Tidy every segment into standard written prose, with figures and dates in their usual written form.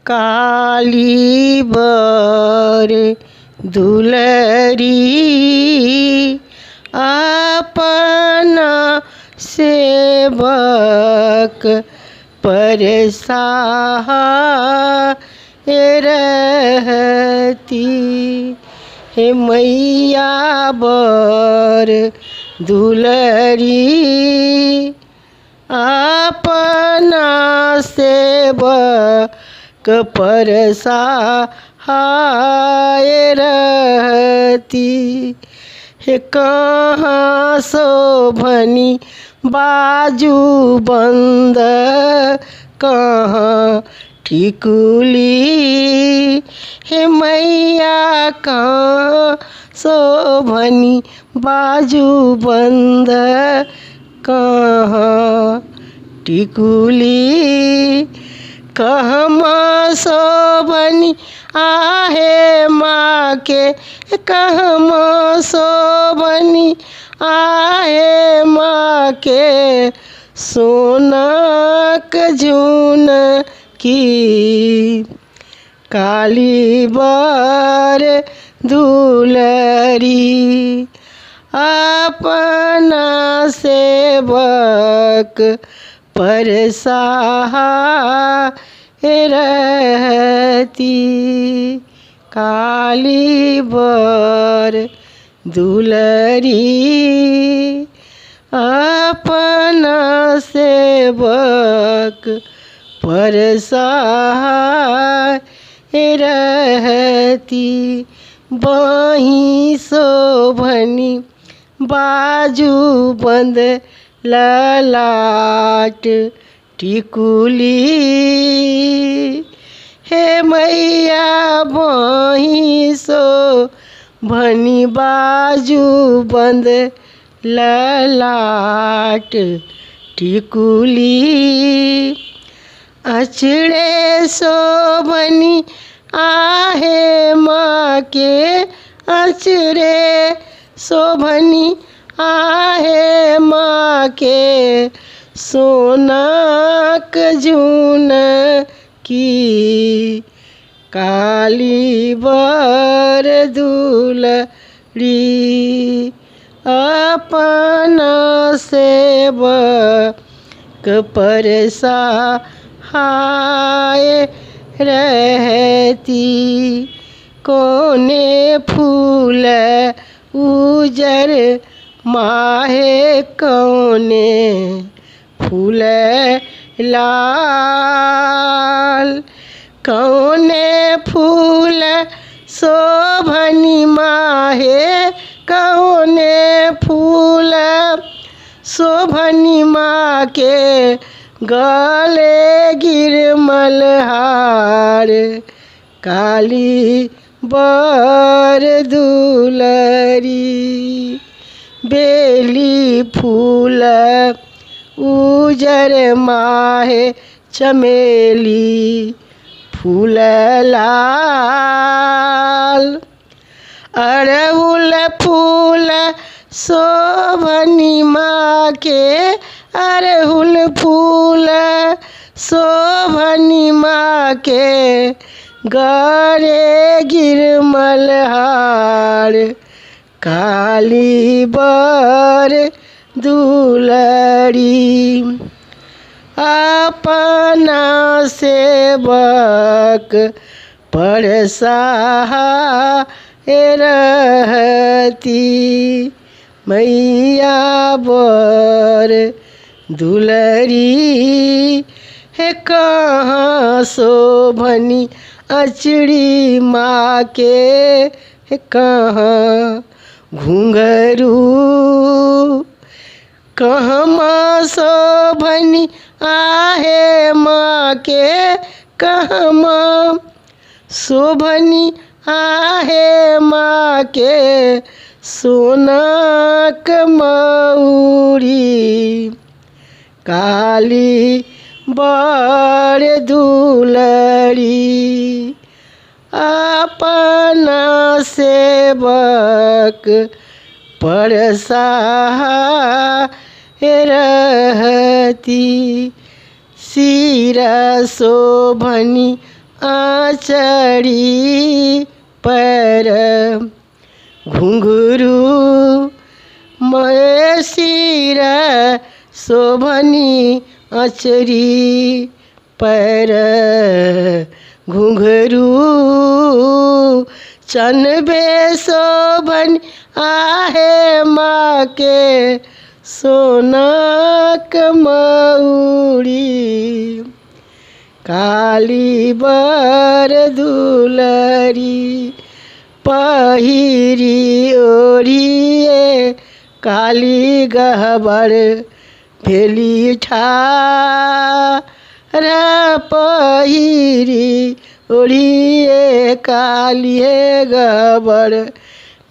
काली बर दुलरी अपना सेवक पर सहाय रहती। हे मैया बर दुलरी अपना सेवक पर सहाय रहती। हे कहाँ शोभनी बाजू बंद कहाँ टिकुली। हे मैया कहाँ शोभनी बाजू बंद कहाँ टिकुली। कहमा शोभनी आहे माँ के कहमा शोभनी आहे माँ के सोनक जून की। काली बर दुलरी अपना सेवक पर सहाय रहती। काली बर दुलरी अपना सेवक पर सहाय रहती। बाहीं शोभनी बाजू बंद ललाट टिकुली। हे मैया बाहीं शोभनी बाजू बंद ललाट टिकुली। अचड़े शोभनी आहे माँ के अचड़े शोभनी आहे माँ के सोनक जून की। काली बर दुलरी अपना सेवक पर सहाय रहती। कोने फूल उजर माहे कौने फूल लाल। कौने फूल शोभनी माहे कौने फूल शोभनी माँ के गले गिरमल हार। काली बर दुलरी बेली फूल उजर माहे चमेली फूल लाल। अड़हुल फूल शोभनी माँ के अड़हुल फूल शोभनी माँ के गले गिरमल हार। काली बर दुलरी अपना सेवक पर सहाय रहती। मैया बर दुलरी है कहाँ शोभनी अचड़ी माँ के है कहाँ घुंघरू। कहमा शोभनी आहे माँ के कहमा शोभनी आहे माँ के सोनक मऊरी। काली बर दुलरी अपना सेवक पर सहाय रहती। सिर शोभनी आचरी पर घुंघरू मैं सिर शोभनी आचरी पर घुंघरू चनबे शोभन आहे माँ के सोना कमौरी काली बर दुलरी पहिरी ओढ़िए काली गहबर भेली ठार पहिरी ओढ़िए कालिए गहबर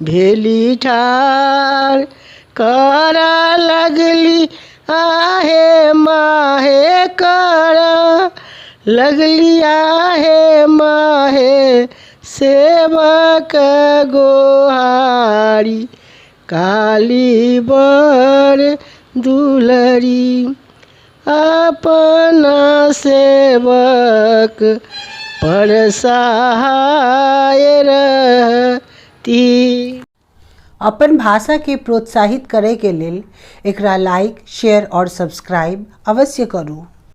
भेली ठार करा लगली आहे माहे करा लगली आहे माहे सेवक गोहारी काली बर दुलरी अपना सेवक पर सहाय रहती। अपन भाषा के प्रोत्साहित करे के लेल एकरा लाइक, शेयर और सब्सक्राइब अवश्य करू।